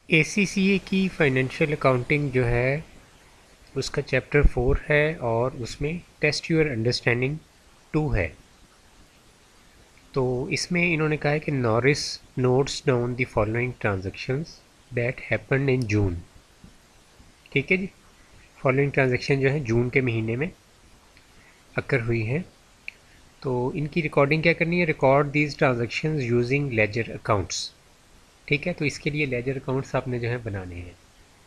ACCA की financial accounting जो है उसका चैप्टर 4 है और उसमें टेस्ट योर अंडरस्टैंडिंग 2 है। तो इसमें इन्होंने कहा है कि Norris notes down the following transactions that happened in June. ठीक है जी, फॉलोइंग ट्रांजैक्शन जो है जून के महीने में अकर हुई है। तो इनकी रिकॉर्डिंग क्या करनी है, record these transactions using ledger accounts. ठीक है, तो इसके लिए लेजर अकाउंट्स आपने जो है बनाने हैं।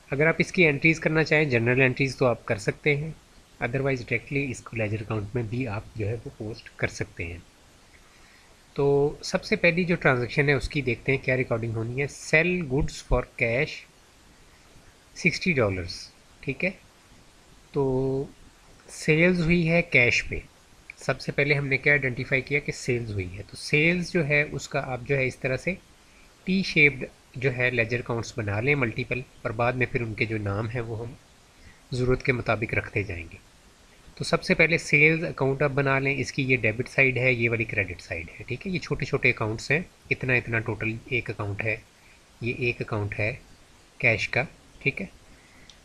अगर आप इसकी एंट्रीज़ करना चाहें जनरल एंट्रीज़ तो आप कर सकते हैं, अदरवाइज़ डायरेक्टली इसको लेजर अकाउंट में भी आप जो है वो पोस्ट कर सकते हैं। तो सबसे पहली जो ट्रांजैक्शन है उसकी देखते हैं क्या रिकॉर्डिंग होनी है। Sell goods for cash $60। ठीक है, तो सेल्स हुई है कैश पे। सबसे पहले हमने क्या आइडेंटिफाई किया कि सेल्स हुई है, तो सेल्स जो है उसका आप जो है इस तरह से टी शेप्ड जो है लेजर अकाउंट्स बना लें मल्टीपल, और बाद में फिर उनके जो नाम है वो हम ज़रूरत के मुताबिक रखते जाएंगे। तो सबसे पहले सेल्स अकाउंट आप बना लें, इसकी ये डेबिट साइड है, ये वाली क्रेडिट साइड है। ठीक है, ये छोटे छोटे अकाउंट्स हैं, इतना इतना टोटल एक अकाउंट है, ये एक अकाउंट है कैश का। ठीक है,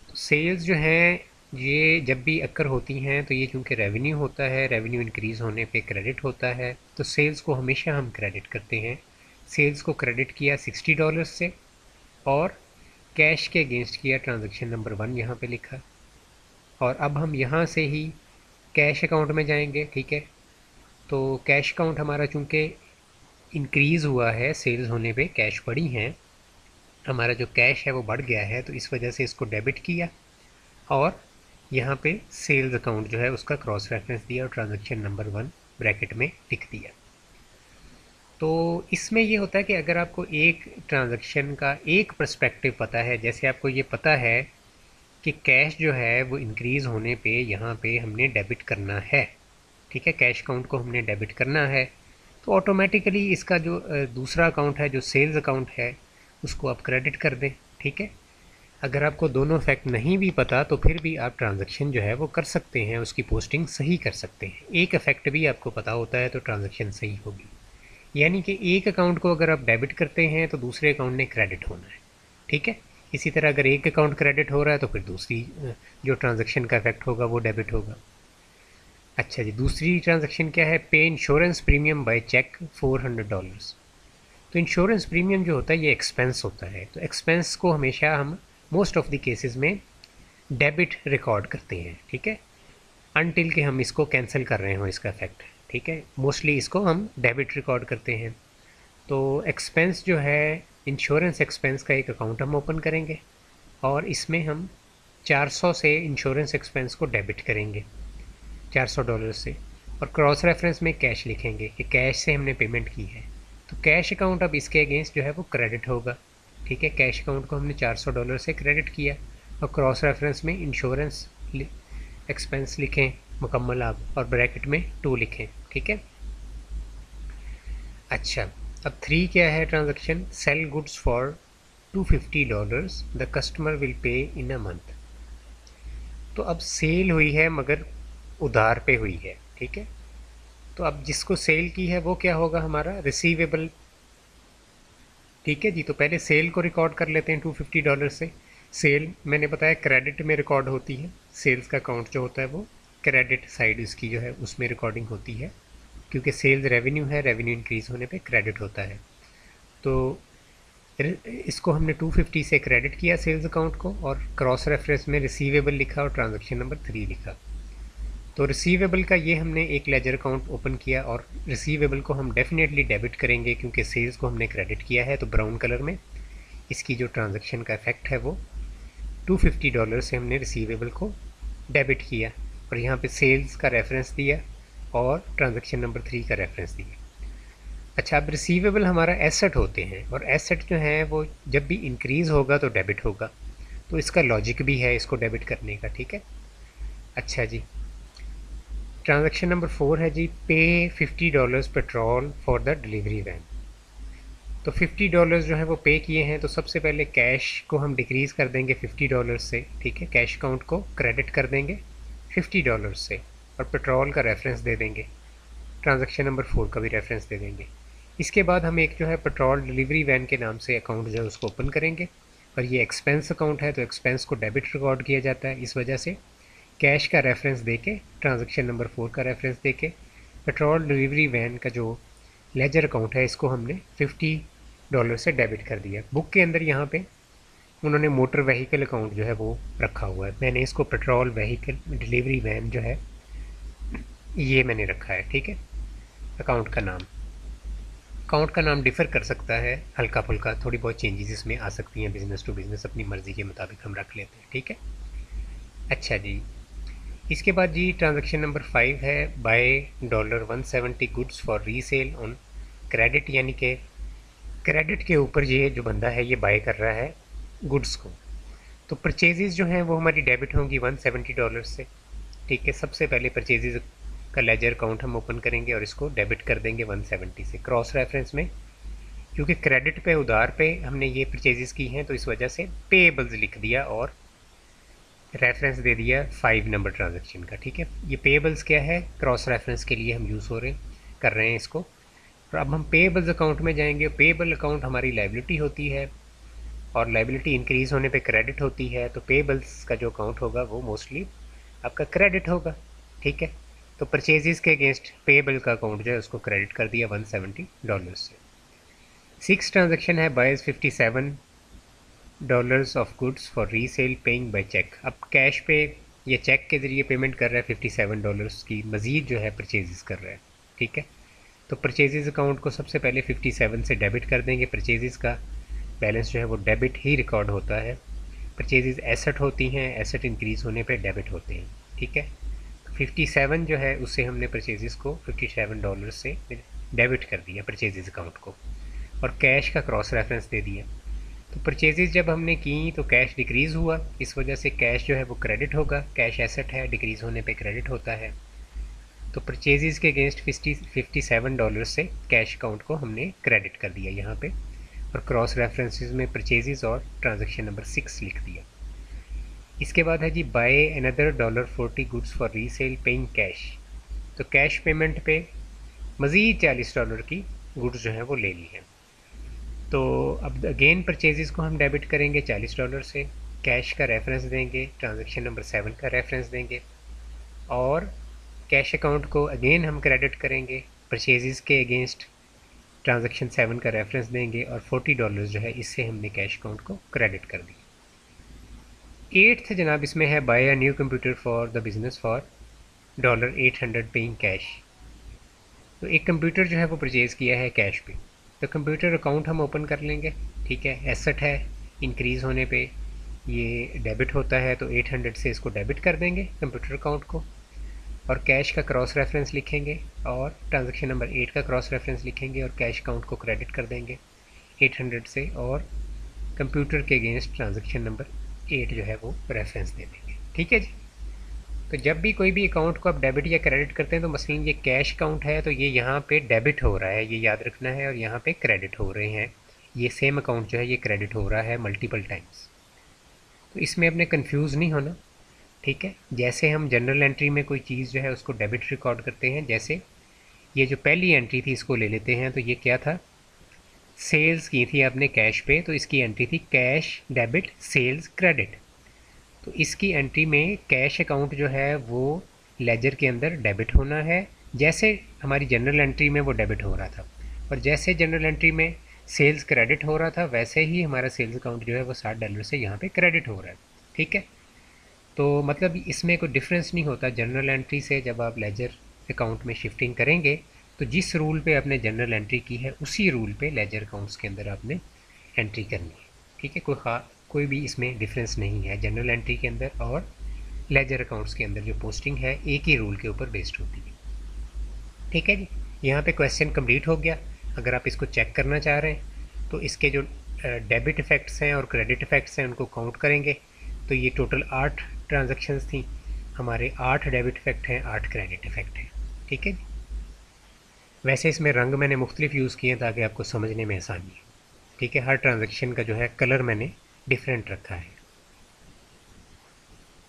तो सेल्स जो हैं ये जब भी अक्कर होती हैं तो ये चूँकि रेवेन्यू होता है, रेवेन्यू इंक्रीज़ होने पे क्रेडिट होता है, तो सेल्स को हमेशा हम क्रेडिट करते हैं। सेल्स को क्रेडिट किया $60 से और कैश के अगेंस्ट किया ट्रांजैक्शन नंबर 1 यहाँ पे लिखा। और अब हम यहाँ से ही कैश अकाउंट में जाएंगे। ठीक है, तो कैश अकाउंट हमारा चूँकि इंक्रीज़ हुआ है, सेल्स होने पे कैश बढ़ी हैं, हमारा जो कैश है वो बढ़ गया है, तो इस वजह से इसको डेबिट किया और यहाँ पे सेल्स अकाउंट जो है उसका क्रॉस रेफरेंस दिया और ट्रांजैक्शन नंबर 1 ब्रैकेट में लिख दिया। तो इसमें ये होता है कि अगर आपको एक ट्रांजैक्शन का एक पर्सपेक्टिव पता है, जैसे आपको ये पता है कि कैश जो है वो इंक्रीज़ होने पे यहाँ पे हमने डेबिट करना है। ठीक है, कैश अकाउंट को हमने डेबिट करना है, तो ऑटोमेटिकली इसका जो दूसरा अकाउंट है जो सेल्स अकाउंट है उसको आप क्रेडिट कर दें। ठीक है, अगर आपको दोनों फैक्ट नहीं भी पता तो फिर भी आप ट्रांजैक्शन जो है वो कर सकते हैं, उसकी पोस्टिंग सही कर सकते हैं। एक इफेक्ट भी आपको पता होता है तो ट्रांजैक्शन सही होगी। यानी कि एक अकाउंट को अगर आप डेबिट करते हैं तो दूसरे अकाउंट ने क्रेडिट होना है। ठीक है, इसी तरह अगर एक अकाउंट क्रेडिट हो रहा है तो फिर दूसरी जो ट्रांजैक्शन का इफेक्ट होगा वो डेबिट होगा। अच्छा जी, दूसरी ट्रांजैक्शन क्या है, पे इंश्योरेंस प्रीमियम बाय चेक $400। तो इंश्योरेंस प्रीमियम जो होता है ये एक्सपेंस होता है, तो एक्सपेंस को हमेशा हम मोस्ट ऑफ द केसेस में डेबिट रिकॉर्ड करते हैं। ठीक है, अनटिल कि हम इसको कैंसिल कर रहे हो इसका इफेक्ट। ठीक है, मोस्टली इसको हम डेबिट रिकॉर्ड करते हैं। तो एक्सपेंस जो है, इंश्योरेंस एक्सपेंस का एक अकाउंट हम ओपन करेंगे और इसमें हम 400 से इंश्योरेंस एक्सपेंस को डेबिट करेंगे, $400 से, और क्रॉस रेफरेंस में कैश लिखेंगे कि कैश से हमने पेमेंट की है। तो कैश अकाउंट अब इसके अगेंस्ट जो है वो क्रेडिट होगा। ठीक है, कैश अकाउंट को हमने $400 से क्रेडिट किया और क्रॉस रेफरेंस में इंश्योरेंस एक्सपेंस लिखें मुकम्मल आप, और ब्रैकेट में 2 लिखें। ठीक है, अच्छा, अब 3 क्या है transaction, sell goods for $250 the customer will pay in a month. तो अब सेल हुई है मगर उधार पे हुई है। ठीक है, तो अब जिसको सेल की है वो क्या होगा, हमारा रिसीवेबल। ठीक है जी, तो पहले सेल को रिकॉर्ड कर लेते हैं $250 से। सेल मैंने बताया क्रेडिट में रिकॉर्ड होती है, सेल्स का अकाउंट जो होता है वो क्रेडिट साइड इसकी जो है उसमें रिकॉर्डिंग होती है, क्योंकि सेल्स रेवेन्यू है, रेवेन्यू इंक्रीज़ होने पे क्रेडिट होता है। तो इसको हमने 250 से क्रेडिट किया सेल्स अकाउंट को और क्रॉस रेफरेंस में रिसीवेबल लिखा और ट्रांजैक्शन नंबर 3 लिखा। तो रिसीवेबल का ये हमने एक लेजर अकाउंट ओपन किया और रिसीवेबल को हम डेफिनेटली डेबिट करेंगे क्योंकि सेल्स को हमने क्रेडिट किया है। तो ब्राउन कलर में इसकी जो ट्रांजैक्शन का इफेक्ट है वो $250 से हमने रिसीवेबल को डेबिट किया और यहाँ पे सेल्स का रेफरेंस दिया और ट्रांजैक्शन नंबर 3 का रेफरेंस दिया। अच्छा, अब रिसीवेबल हमारा एसेट होते हैं और एसेट जो है वो जब भी इंक्रीज़ होगा तो डेबिट होगा, तो इसका लॉजिक भी है इसको डेबिट करने का। ठीक है, अच्छा जी, ट्रांजैक्शन नंबर 4 है जी, पे $50 petrol for the delivery van. तो $50 जो है वो पे किए हैं, तो सबसे पहले कैश को हम डिक्रीज़ कर देंगे $50 से। ठीक है, कैश अकाउंट को क्रेडिट कर देंगे $50 से और पेट्रोल का रेफरेंस दे देंगे, ट्रांजैक्शन नंबर 4 का भी रेफरेंस दे देंगे। इसके बाद हम एक जो है पेट्रोल डिलीवरी वैन के नाम से अकाउंट जो है उसको ओपन करेंगे और ये एक्सपेंस अकाउंट है तो एक्सपेंस को डेबिट रिकॉर्ड किया जाता है। इस वजह से कैश का रेफरेंस देके, ट्रांजैक्शन नंबर 4 का रेफरेंस देके, पेट्रोल डिलीवरी वैन का जो लेजर अकाउंट है इसको हमने $50 से डेबिट कर दिया। बुक के अंदर यहाँ पे उन्होंने मोटर व्हीकल अकाउंट जो है वो रखा हुआ है, मैंने इसको पेट्रोल व्हीकल डिलीवरी वैन जो है ये मैंने रखा है। ठीक है, अकाउंट का नाम डिफ़र कर सकता है, हल्का फुल्का थोड़ी बहुत चेंजेस इसमें आ सकती हैं, बिज़नेस टू बिज़नेस अपनी मर्ज़ी के मुताबिक हम रख लेते हैं। ठीक है, अच्छा जी। इसके बाद जी ट्रांजैक्शन नंबर 5 है buy $170 goods for resale on credit, यानी कि क्रेडिट के ऊपर ये जो बंदा है ये बाय कर रहा है गुड्स को। तो परचेजेज़ जो हैं वो हमारी डेबिट होंगी $170 से। ठीक है, सबसे पहले परचेजेज़ का लेजर अकाउंट हम ओपन करेंगे और इसको डेबिट कर देंगे 170 से। क्रॉस रेफरेंस में क्योंकि क्रेडिट पे, उधार पे हमने ये परचेजेज़ की हैं तो इस वजह से पेएबल्स लिख दिया और रेफरेंस दे दिया 5 नंबर ट्रांजैक्शन का। ठीक है, ये पेएबल्स क्या है, क्रॉस रेफरेंस के लिए हम यूज़ कर रहे हैं इसको। और अब हम पेएबल्स अकाउंट में जाएंगे। पेएबल अकाउंट हमारी लाइबिलिटी होती है और लाइबिलिटी इंक्रीज़ होने पे क्रेडिट होती है, तो पेएबल्स का जो अकाउंट होगा वो मोस्टली आपका क्रेडिट होगा। ठीक है, तो परचेजेस के अगेंस्ट पेएबल का अकाउंट जो है उसको क्रेडिट कर दिया $170 से। 6 ट्रांजैक्शन है buyers $57 of goods for resale paying by cheque. अब कैश पे या चेक के ज़रिए पेमेंट कर रहा है $57 की, मज़ीद जो है परचेजेस कर रहा है। ठीक है, तो परचेजेस अकाउंट को सबसे पहले 57 से डेबिट कर देंगे। परचेजेस का बैलेंस जो है वो डेबिट ही रिकॉर्ड होता है। परचेजेस एसेट होती हैं, एसेट इंक्रीज़ होने पे डेबिट होते हैं। ठीक है, 57 जो है उससे हमने परचेजेस को $57 से डेबिट कर दिया परचेजेस अकाउंट को, और कैश का क्रॉस रेफरेंस दे दिया। तो परचेजेस जब हमने की तो कैश डिक्रीज़ हुआ, इस वजह से कैश जो है वो क्रेडिट होगा। कैश एसेट है, डिक्रीज़ होने पे क्रेडिट होता है। तो परचेजेस के अगेंस्ट $57 से कैश अकाउंट को हमने क्रेडिट कर दिया यहाँ पे, और क्रॉस रेफरेंसेस में परचेजेस और ट्रांजैक्शन नंबर 6 लिख दिया। इसके बाद है जी buy another $40 goods for resale paying cash. तो कैश पेमेंट पे मज़ीद $40 की गुड्स जो है वो ले ली है। तो अब अगेन परचेजेस को हम डेबिट करेंगे $40 से, कैश का रेफरेंस देंगे, ट्रांजैक्शन नंबर 7 का रेफरेंस देंगे, और कैश अकाउंट को अगेन हम क्रेडिट करेंगे, परचेजेस के अगेंस्ट ट्रांजैक्शन 7 का रेफरेंस देंगे, और $40 जो है इससे हमने कैश अकाउंट को क्रेडिट कर दिया। 8th जनाब इसमें है buy a new computer for the business for $800 paying cash. तो एक कंप्यूटर जो है वो परचेज़ किया है कैश पे, तो कंप्यूटर अकाउंट हम ओपन कर लेंगे। ठीक है, एसेट है, इंक्रीज़ होने पे ये डेबिट होता है, तो 800 से इसको डेबिट कर देंगे कंप्यूटर अकाउंट को, और कैश का क्रॉस रेफरेंस लिखेंगे और ट्रांजैक्शन नंबर 8 का क्रॉस रेफरेंस लिखेंगे, और कैश अकाउंट को क्रेडिट कर देंगे 800 से, और कंप्यूटर के अगेंस्ट ट्रांजैक्शन नंबर 8 जो है वो रेफरेंस दे देंगे। ठीक है जी। तो जब भी कोई भी अकाउंट को आप डेबिट या क्रेडिट करते हैं, तो मसलन ये कैश अकाउंट है तो ये यहाँ पे डेबिट हो रहा है, ये याद रखना है, और यहाँ पे क्रेडिट हो रहे हैं। ये सेम अकाउंट जो है ये क्रेडिट हो रहा है मल्टीपल टाइम्स, तो इसमें अपने कंफ्यूज नहीं होना। ठीक है, जैसे हम जनरल एंट्री में कोई चीज़ जो है उसको डेबिट रिकॉर्ड करते हैं, जैसे ये जो पहली एंट्री थी इसको ले लेते हैं, तो ये क्या था, सेल्स की थी आपने कैश पे, तो इसकी एंट्री थी कैश डेबिट सेल्स क्रेडिट। तो इसकी एंट्री में कैश अकाउंट जो है वो लेजर के अंदर डेबिट होना है, जैसे हमारी जनरल एंट्री में वो डेबिट हो रहा था, और जैसे जनरल एंट्री में सेल्स क्रेडिट हो रहा था वैसे ही हमारा सेल्स अकाउंट जो है वो $60 से यहाँ पे क्रेडिट हो रहा है। ठीक है, तो मतलब इसमें कोई डिफरेंस नहीं होता जनरल एंट्री से। जब आप लेजर अकाउंट में शिफ्टिंग करेंगे तो जिस रूल पे आपने जनरल एंट्री की है उसी रूल पे लेजर अकाउंट्स के अंदर आपने एंट्री करनी है। ठीक है, कोई भी इसमें डिफरेंस नहीं है जनरल एंट्री के अंदर और लेजर अकाउंट्स के अंदर। जो पोस्टिंग है एक ही रूल के ऊपर बेस्ड होती है। ठीक है जी, यहाँ पे क्वेश्चन कंप्लीट हो गया। अगर आप इसको चेक करना चाह रहे हैं तो इसके जो डेबिट इफ़ेक्ट्स हैं और क्रेडिट इफ़ेक्ट्स हैं उनको काउंट करेंगे, तो ये टोटल 8 ट्रांजेक्शन्स थी हमारे, 8 डेबिट इफ़ेक्ट हैं, 8 क्रेडिट इफ़ेक्ट हैं। ठीक है जी, वैसे इसमें रंग मैंने मुख्तलिफ यूज़ किए ताकि आपको समझने में आसानी है। ठीक है, हर ट्रांजेक्शन का जो है कलर मैंने डिफरेंट रखा है।